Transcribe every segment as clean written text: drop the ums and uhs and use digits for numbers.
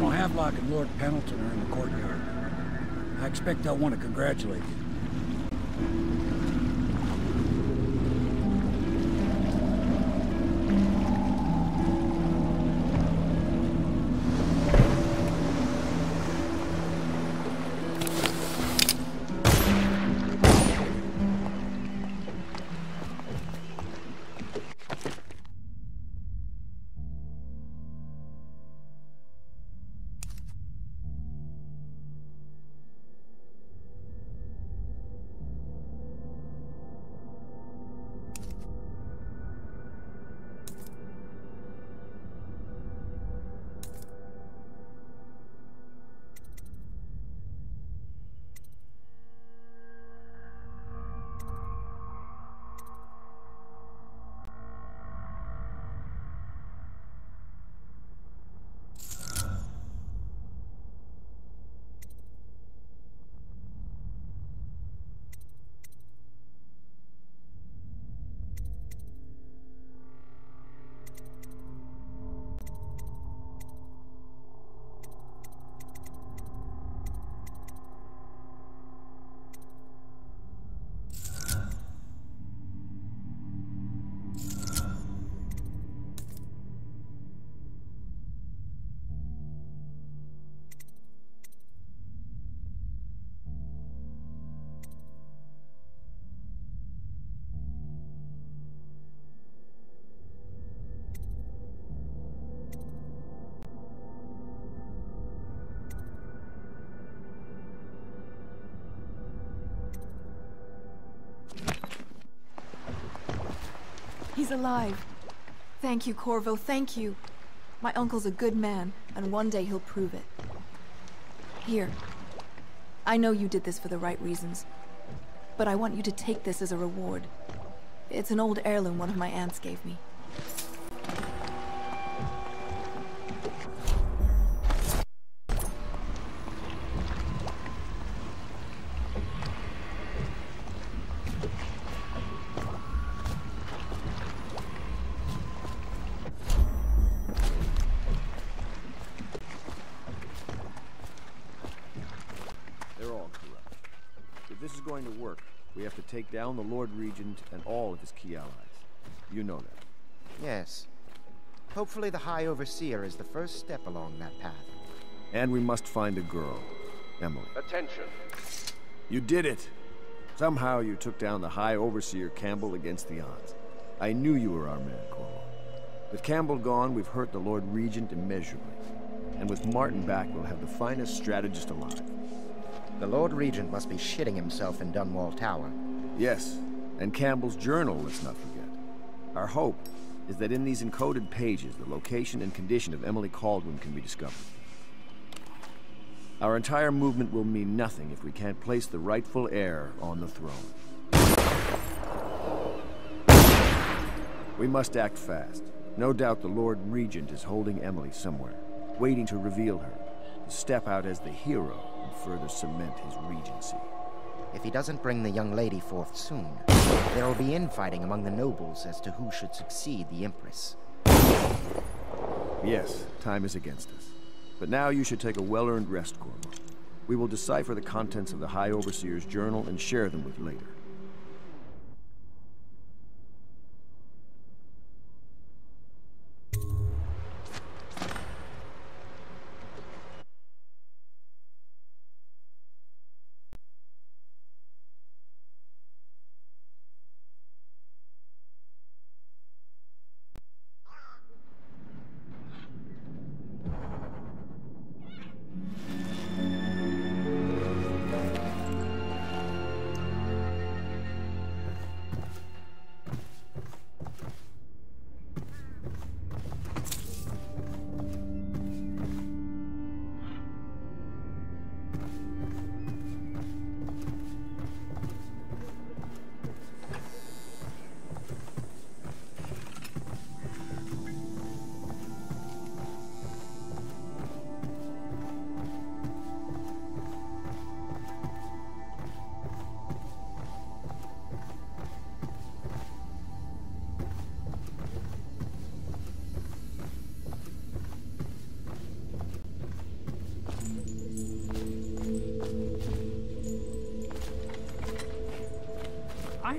Admiral Havelock and Lord Pendleton are in the courtyard. I expect they'll want to congratulate you. He's alive. Thank you, Corvo, thank you. My uncle's a good man, and one day he'll prove it. Here. I know you did this for the right reasons, but I want you to take this as a reward. It's an old heirloom one of my aunts gave me. We have to take down the Lord Regent and all of his key allies. You know that. Yes. Hopefully the High Overseer is the first step along that path. And we must find a girl. Emily. Attention. You did it! Somehow you took down the High Overseer Campbell against the odds. I knew you were our man, Corvo. With Campbell gone, we've hurt the Lord Regent immeasurably. And with Martin back, we'll have the finest strategist alive. The Lord Regent must be shitting himself in Dunwall Tower. Yes, and Campbell's journal, let's not forget. Our hope is that in these encoded pages, the location and condition of Emily Kaldwin can be discovered. Our entire movement will mean nothing if we can't place the rightful heir on the throne. We must act fast. No doubt the Lord Regent is holding Emily somewhere, waiting to reveal her, to step out as the hero and further cement his regency. If he doesn't bring the young lady forth soon, there will be infighting among the nobles as to who should succeed the Empress. Yes, time is against us. But now you should take a well-earned rest, Corvo. We will decipher the contents of the High Overseer's journal and share them with later.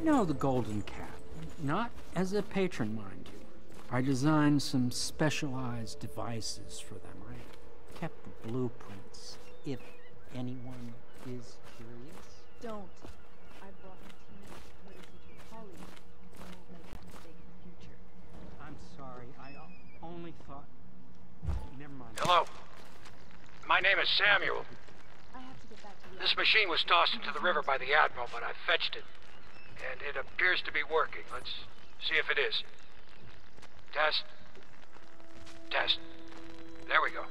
know the Golden Cap. Not as a patron, mind you. I designed some specialized devices for them. I kept the blueprints, if anyone is curious. Don't. I brought the team courtesy to a colleague. I won't make that mistake in the future. I'm sorry, I only thought... Never mind. Hello. My name is Samuel. I have to get back to the This machine was tossed into the river by the Admiral, but I fetched it. And it appears to be working. Let's see if it is. Test. Test. There we go.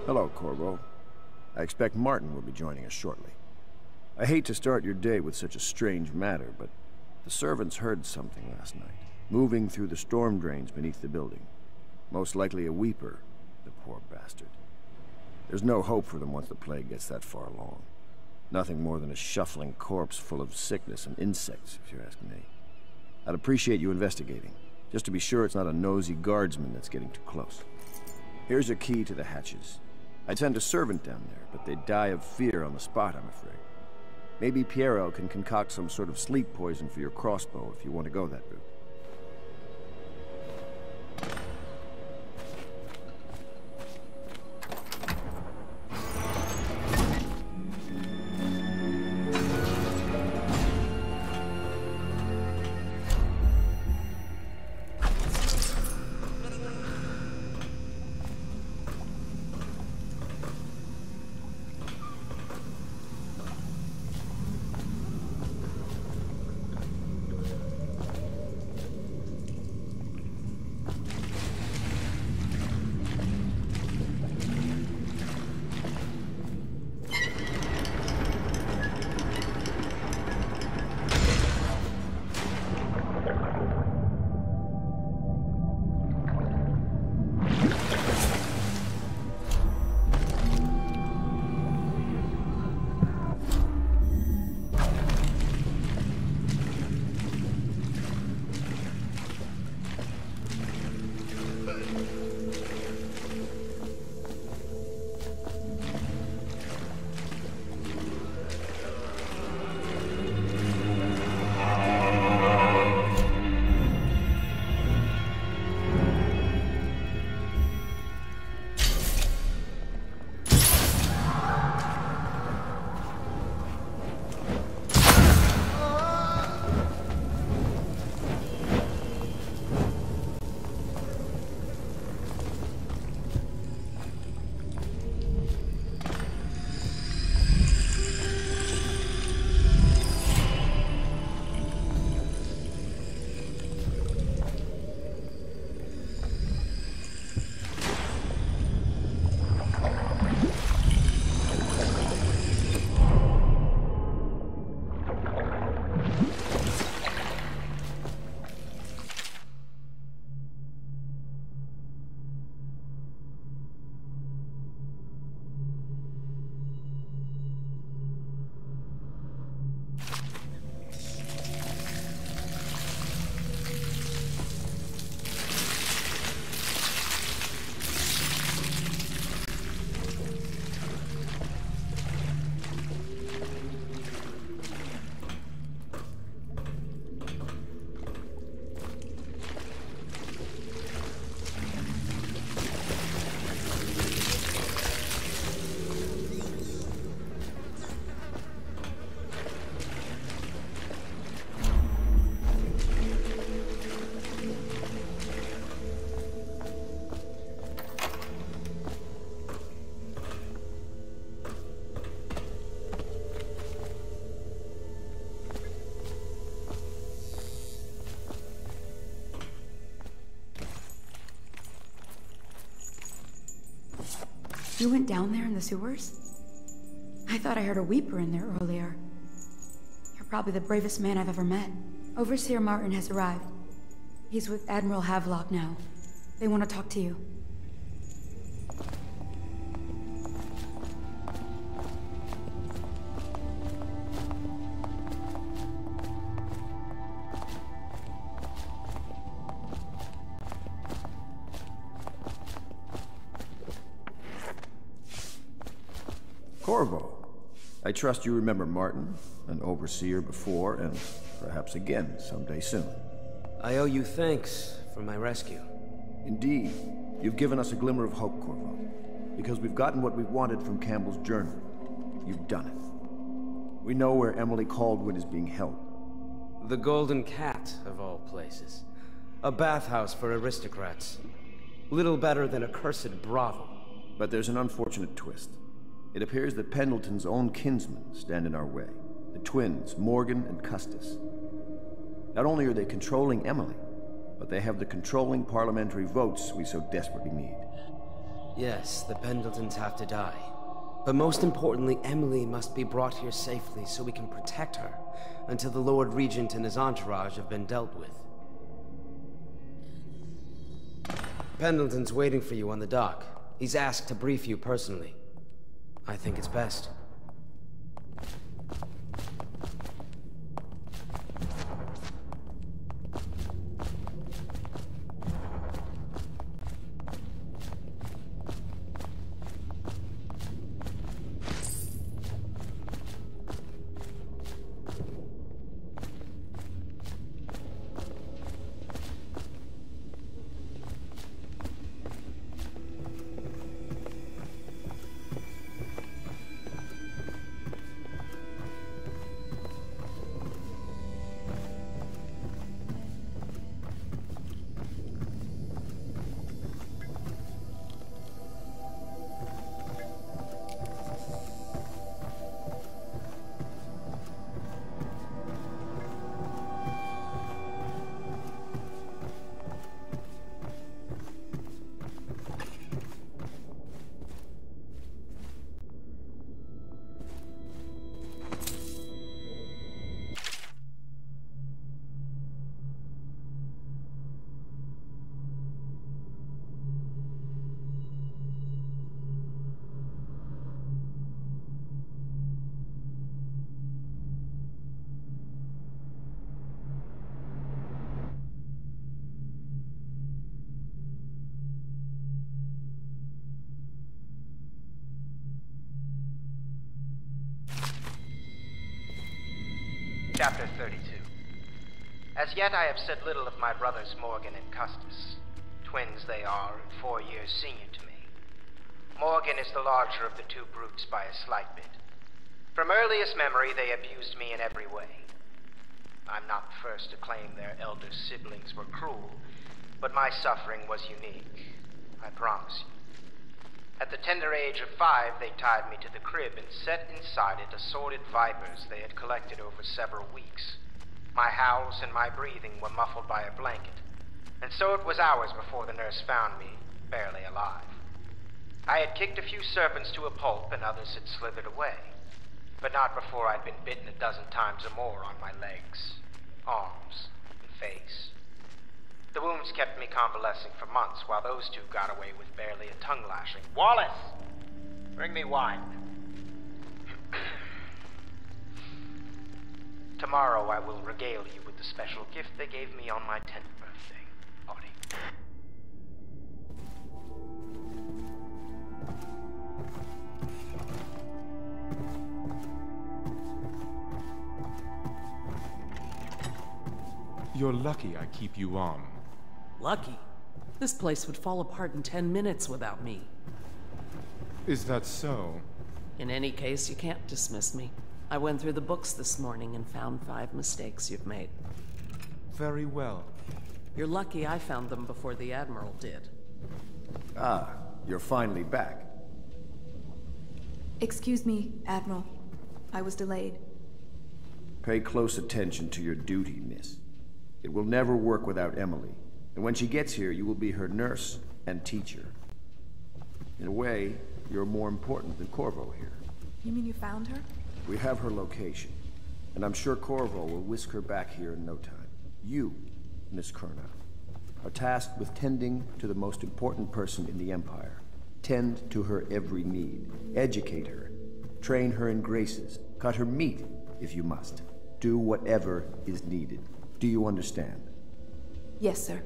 Hello, Corvo. I expect Martin will be joining us shortly. I hate to start your day with such a strange matter, but the servants heard something last night, moving through the storm drains beneath the building. Most likely a weeper, the poor bastard. There's no hope for them once the plague gets that far along. Nothing more than a shuffling corpse full of sickness and insects, if you ask me. I'd appreciate you investigating, just to be sure it's not a nosy guardsman that's getting too close. Here's a key to the hatches. I'd send a servant down there, but they'd die of fear on the spot, I'm afraid. Maybe Piero can concoct some sort of sleep poison for your crossbow if you want to go that route. You went down there in the sewers? I thought I heard a weeper in there earlier. You're probably the bravest man I've ever met. Overseer Martin has arrived. He's with Admiral Havelock now. They want to talk to you. Corvo. I trust you remember Martin, an overseer before, and perhaps again someday soon. I owe you thanks for my rescue. Indeed. You've given us a glimmer of hope, Corvo. Because we've gotten what we've wanted from Campbell's journal. You've done it. We know where Emily Kaldwin is being held. The Golden Cat, of all places. A bathhouse for aristocrats. Little better than a cursed brothel. But there's an unfortunate twist. It appears that Pendleton's own kinsmen stand in our way. The twins, Morgan and Custis. Not only are they controlling Emily, but they have the controlling parliamentary votes we so desperately need. Yes, the Pendletons have to die. But most importantly, Emily must be brought here safely so we can protect her until the Lord Regent and his entourage have been dealt with. Pendleton's waiting for you on the dock. He's asked to brief you personally. I think it's best. Chapter 32. As yet I have said little of my brothers Morgan and Custis. Twins they are, and 4 years senior to me. Morgan is the larger of the two brutes by a slight bit. From earliest memory they abused me in every way. I'm not the first to claim their elder siblings were cruel, but my suffering was unique, I promise you. At the tender age of 5, they tied me to the crib and set inside it assorted vipers they had collected over several weeks. My howls and my breathing were muffled by a blanket, and so it was hours before the nurse found me, barely alive. I had kicked a few serpents to a pulp and others had slithered away, but not before I'd been bitten a dozen times or more on my legs, arms, and face. The wounds kept me convalescing for months, while those two got away with barely a tongue lashing. Wallace! Bring me wine. Tomorrow I will regale you with the special gift they gave me on my 10th birthday party. You're lucky I keep you on. Lucky? This place would fall apart in 10 minutes without me. Is that so? In any case, you can't dismiss me. I went through the books this morning and found 5 mistakes you've made. Very well. You're lucky I found them before the Admiral did. Ah, you're finally back. Excuse me, Admiral. I was delayed. Pay close attention to your duty, miss. It will never work without Emily. And when she gets here, you will be her nurse and teacher. In a way, you're more important than Corvo here. You mean you found her? We have her location, and I'm sure Corvo will whisk her back here in no time. You, Miss Kurnow, are tasked with tending to the most important person in the Empire. Tend to her every need. Educate her. Train her in graces. Cut her meat, if you must. Do whatever is needed. Do you understand? Yes, sir.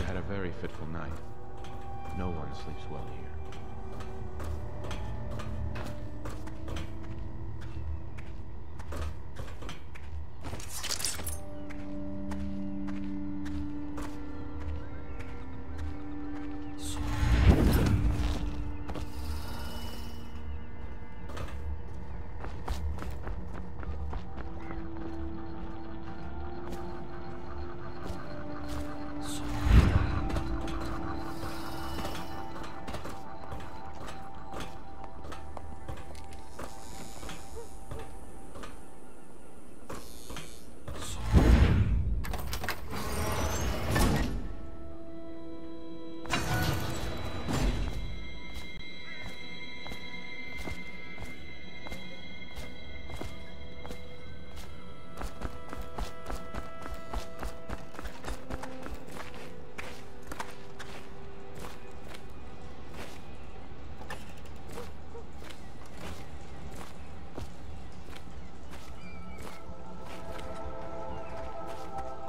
had a very fitful night. No one sleeps well here.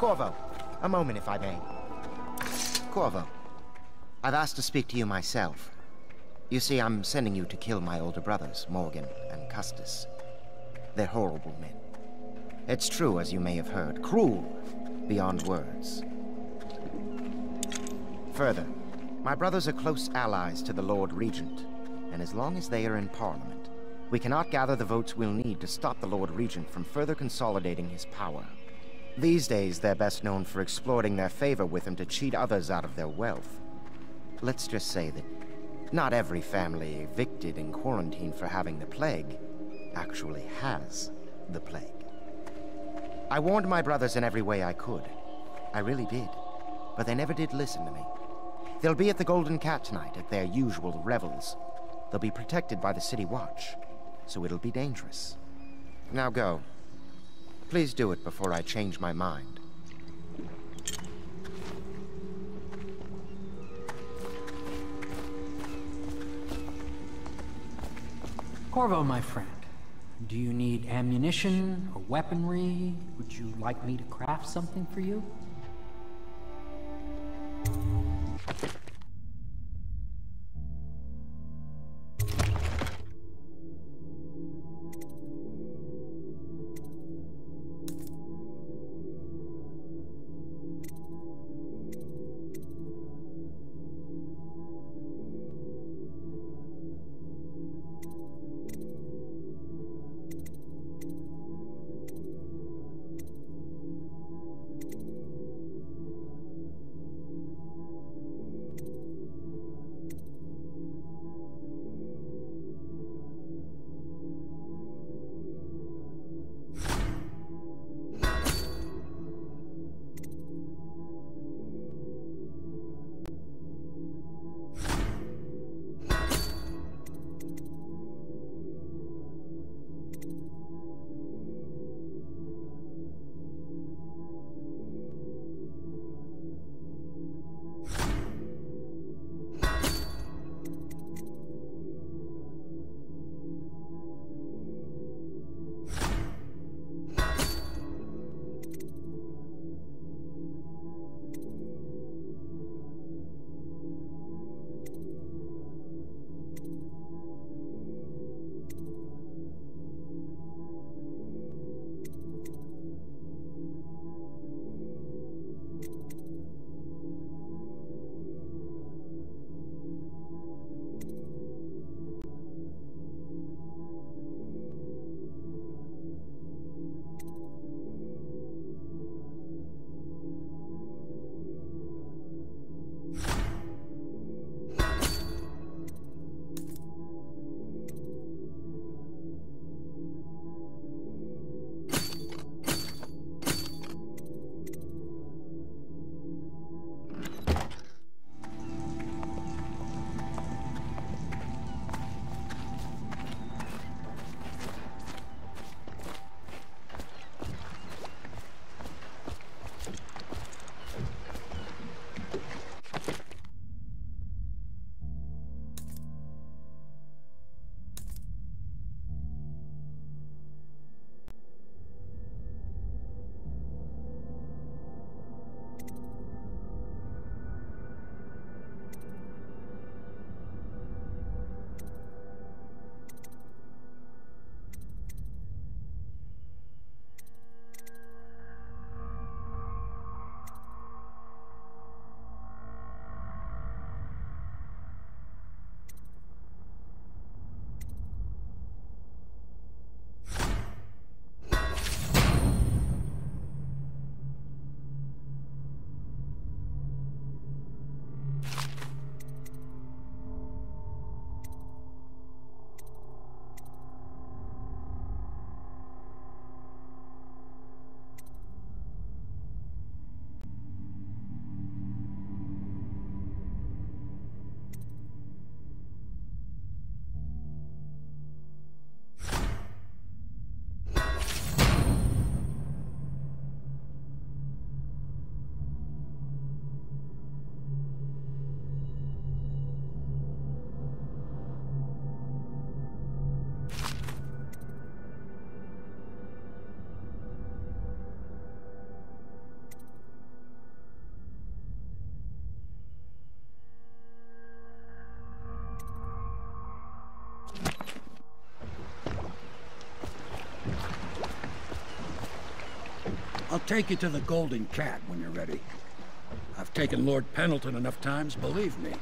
Corvo, a moment if I may. Corvo, I've asked to speak to you myself. You see, I'm sending you to kill my older brothers, Morgan and Custis. They're horrible men. It's true, as you may have heard, cruel beyond words. Further, my brothers are close allies to the Lord Regent, and as long as they are in Parliament, we cannot gather the votes we'll need to stop the Lord Regent from further consolidating his power. These days, they're best known for exploiting their favor with him to cheat others out of their wealth. Let's just say that not every family evicted and quarantined for having the plague actually has the plague. I warned my brothers in every way I could. I really did. But they never did listen to me. They'll be at the Golden Cat tonight at their usual revels. They'll be protected by the City Watch, so it'll be dangerous. Now go. Please do it before I change my mind. Corvo, my friend, do you need ammunition or weaponry? Would you like me to craft something for you? I'll take you to the Golden Cat when you're ready. I've taken Lord Pendleton enough times, believe me.